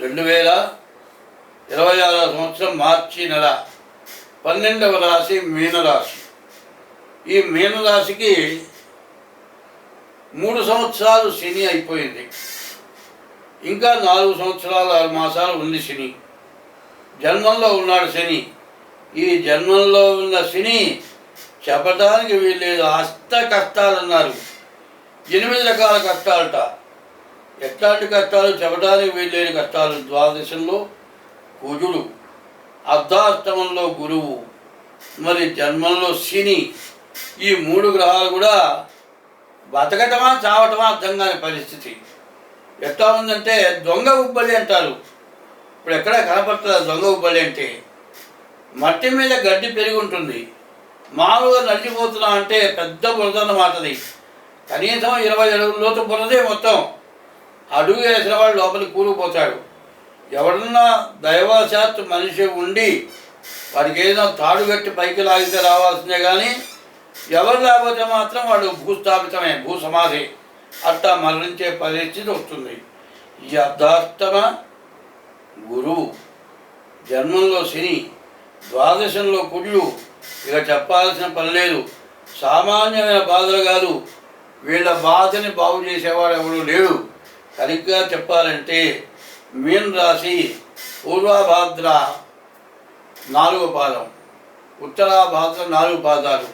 2026 సంవత్సరం మార్చి నెల 12వ రాశి మీనరాశి. ఈ మీనరాశికి 3 సంవత్సరాలు శని అయిపోయింది. ఇంకా 4 సంవత్సరాలు 6 మాసాలు ఉంది శని. జన్మంలో ఉన్నాడు శని. ఈ జన్మంలో ఉన్న శని చెప్పడానికి వీళ్ళేదో అష్ట కష్టాలు అన్నారు. 8 రకాల కష్టాలట. ఎట్లాంటి కష్టాలు చెప్పడానికి వీళ్ళేని కష్టాలు. ద్వాదశంలో కుజుడు, అర్ధాష్టమంలో గురువు, మరి జన్మంలో శని. ఈ 3 గ్రహాలు కూడా బతకటమా చావటమా అర్థం కాని పరిస్థితి. ఎట్లా ఉందంటే దొంగ ఉబ్బలి అంటారు. ఇప్పుడు ఎక్కడ కనపడుతుంది దొంగ ఉబ్బలి అంటే? మట్టి మీద గడ్డి పెరిగి ఉంటుంది. మామూలుగా నడిచిపోతున్నాం అంటే పెద్ద బురద అన్నమాటది. కనీసం 20 అడుగుల లోతు బురదే మొత్తం. అడుగు వేసిన వాడు లోపలికి కూలిపోతాడు. ఎవరన్నా దైవశాత్తు మనిషి ఉండి వాడికి ఏదైనా తాడు కట్టి పైకి లాగితే రావాల్సిందే, కానీ ఎవరు లేకపోతే మాత్రం వాడు భూస్థాపితమే, భూసమాధి. అట్టా మరణించే పరిస్థితి వస్తుంది. ఈ అర్ధాష్టమ గురువు, జన్మంలో శని, ద్వాదశంలో కుజుడు. ఇక చెప్పాల్సిన పని లేదు. సామాన్యమైన బాధలు కాదు. వీళ్ళ బాధని బాగు చేసేవాడు ఎవడు లేడు. సరిగ్గా చెప్పాలంటే మీన రాశి పూర్వభాద్ర 4వ పాదం, ఉత్తరాభాద్ర 4 పాదాలు,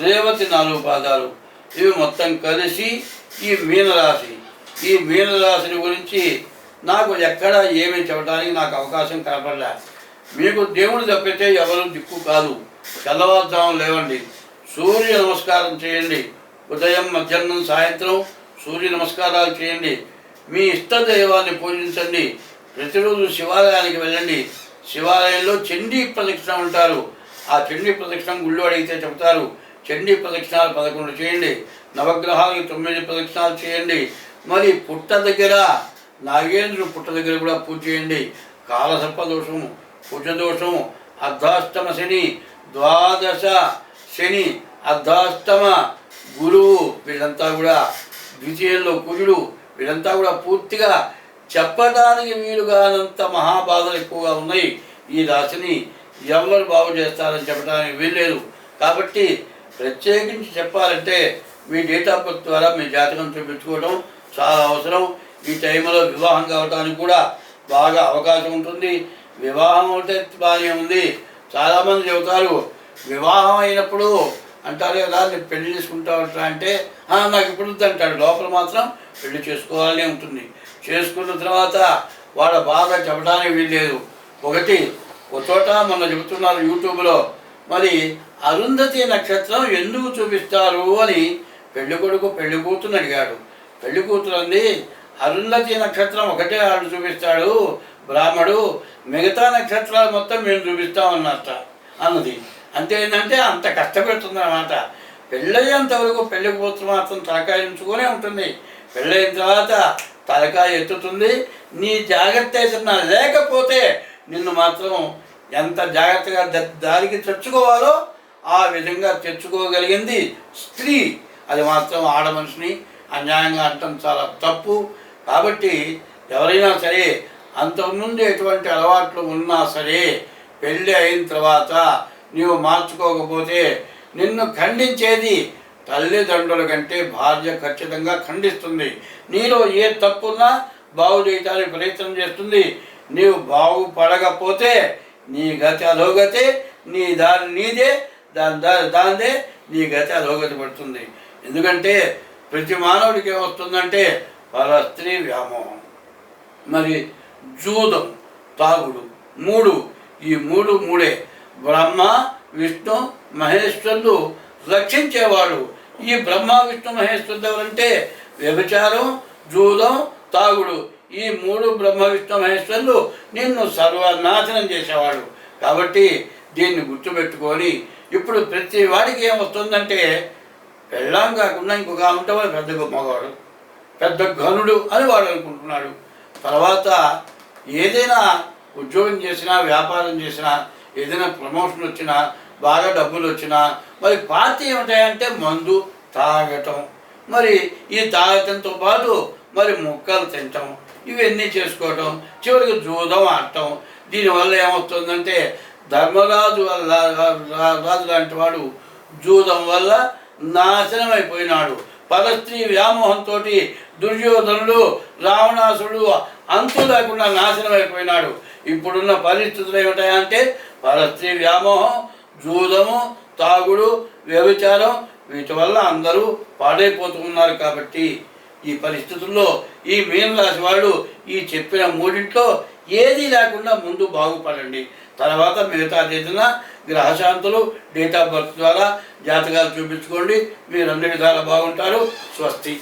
రేవతి 4 పాదాలు, ఇవి మొత్తం కలిసి ఈ మీనరాశి. ఈ మీనరాశిని గురించి నాకు ఎక్కడ ఏమీ చెప్పడానికి నాకు అవకాశం కనపడలే. మీకు దేవుడు తప్పితే ఎవరు దిక్కు కాదు. తెల్లవారుజాము లేవండి, సూర్య నమస్కారం చేయండి. ఉదయం, మధ్యాహ్నం, సాయంత్రం సూర్య నమస్కారాలు చేయండి. మీ ఇష్టదైవాన్ని పూజించండి. ప్రతిరోజు శివాలయానికి వెళ్ళండి. శివాలయంలో చండీ ప్రదక్షిణ ఉంటారు. ఆ చండీ ప్రదక్షిణ గుళ్ళు అడిగితే చెప్తారు. చండీ ప్రదక్షిణాలు 11 చేయండి. నవగ్రహాలకు 9 ప్రదక్షిణాలు చేయండి. మరి పుట్ట దగ్గర, నాగేంద్రుడు పుట్ట దగ్గర కూడా పూజ చేయండి. కాలసర్పదోషము, కుజదోషము, అర్ధాష్టమ శని, ద్వాదశ శని, అర్ధాష్టమ గురువు, వీళ్ళంతా కూడా, ద్వితీయంలో కుజుడు, వీళ్ళంతా కూడా పూర్తిగా చెప్పడానికి వీలుగానంత మహాబాధలు ఎక్కువగా ఉన్నాయి. ఈ రాశిని ఎవరు బాగు చేస్తారని చెప్పడానికి వీల్లేదు. కాబట్టి ప్రత్యేకించి చెప్పాలంటే మీ డేట్ ఆఫ్ బర్త్ ద్వారా మీ జాతకం చూపించుకోవడం చాలా అవసరం. ఈ టైంలో వివాహం కావడానికి కూడా బాగా అవకాశం ఉంటుంది. వివాహం అంటే బాగానే ఉంది. చాలామంది చెబుతారు వివాహం అయినప్పుడు అంటారు కదా, నేను పెళ్లి చేసుకుంటా అంటే నాకు ఇప్పుడు అంటాడు. లోపల మాత్రం పెళ్లి చేసుకోవాలనే ఉంటుంది. చేసుకున్న తర్వాత వాళ్ళ బాధ చెప్పడానికి వీల్లేదు. ఒక చోట మొన్న చెబుతున్నారు యూట్యూబ్లో, మరి అరుంధతి నక్షత్రం ఎందుకు చూపిస్తారు అని పెళ్లి కొడుకు పెళ్లి కూతురు అడిగాడు. పెళ్లి కూతురు అంది, అరుంధతి నక్షత్రం ఒకటే ఆడు చూపిస్తాడు బ్రాహ్మడు, మిగతా నక్షత్రాలు మొత్తం మేము చూపిస్తామన్నది. అంతే ఏంటంటే అంత కష్టపెడుతుందన్నమాట. పెళ్ళయ్యేంతవరకు పెళ్లి కూతురు మాత్రం తలకాయ ఉంచుకొనే ఉంటుంది. పెళ్ళైన తర్వాత తలకాయ ఎత్తుతుంది. నీ జాగ్రత్త ఏదన్నా లేకపోతే నిన్ను మాత్రం ఎంత జాగ్రత్తగా దారికి తెచ్చుకోవాలో ఆ విధంగా తెచ్చుకోగలిగింది స్త్రీ. అది మాత్రం ఆడ మనిషిని అన్యాయంగా అంటాం చాలా తప్పు. కాబట్టి ఎవరైనా సరే అంతకుముందు ఎటువంటి అలవాట్లు ఉన్నా సరే పెళ్ళి అయిన తర్వాత నీవు మార్చుకోకపోతే నిన్ను ఖండించేది తల్లిదండ్రుల కంటే భార్య ఖచ్చితంగా ఖండిస్తుంది. నీలో ఏ తప్పున్నా బాగు చేయడానికి ప్రయత్నం చేస్తుంది. నీవు బాగుపడకపోతే నీ గతి అధోగతి, నీ దారి నీదే, దాని దారి దానిదే, నీ గతి అధోగతి పడుతుంది. ఎందుకంటే ప్రతి మానవుడికి ఏమొస్తుందంటే వాళ్ళ స్త్రీ వ్యామోహం, మరి జూదం, తాగుడు, ఈ మూడే. బ్రహ్మ, విష్ణు, మహేశ్వరుడు రక్షించేవాడు. ఈ బ్రహ్మ, విష్ణు, మహేశ్వరుడు ఎవరంటే వ్యభిచారం, జూదం, తాగుడు. ఈ 3 బ్రహ్మ, విష్ణు, మహేశ్వరులు నిన్ను సర్వనాశనం చేసేవాడు. కాబట్టి దీన్ని గుర్తుపెట్టుకొని ఇప్పుడు ప్రతి వాడికి ఏమొస్తుందంటే పెళ్ళాం కాకుండా ఇంకొక ఉంటే వాడు పెద్ద మగవాడు, పెద్ద ఘనుడు అని వాడు అనుకుంటున్నాడు. తర్వాత ఏదైనా ఉద్యోగం చేసినా, వ్యాపారం చేసినా, ఏదైనా ప్రమోషన్ వచ్చినా, బాగా డబ్బులు వచ్చినా, మరి పార్టీ ఏమిటాయంటే మందు తాగటం. మరి ఈ తాగటంతో పాటు మరి ముక్కలు తినటం, ఇవన్నీ చేసుకోవటం, చివరికి జూదం ఆడటం. దీనివల్ల ఏమవుతుందంటే ధర్మరాజు వల్ల రాజు లాంటి వాడు జూదం వల్ల నాశనం అయిపోయినాడు. పరస్త్రీ వ్యామోహంతో దుర్యోధనుడు రావణాసుడు అంతు లేకుండా నాశనం అయిపోయినాడు. ఇప్పుడున్న పరిస్థితులు ఏమిటాయంటే పరస్త్రీ వ్యామోహం, జూదము, తాగుడు, వ్యభిచారం, వీటి వల్ల అందరూ పాడైపోతున్నారు. కాబట్టి ఈ పరిస్థితుల్లో ఈ మీనరాశి వాళ్ళు ఈ చెప్పిన మూడింట్లో ఏది లేకుండా ముందు బాగుపడండి. తర్వాత మిగతా ఏదైనా గ్రహశాంతులు, డేట్ ఆఫ్ బర్త్ ద్వారా జాతకాలు చూపించుకోండి. మీరు అన్ని విధాలా బాగుంటారు. స్వస్తి.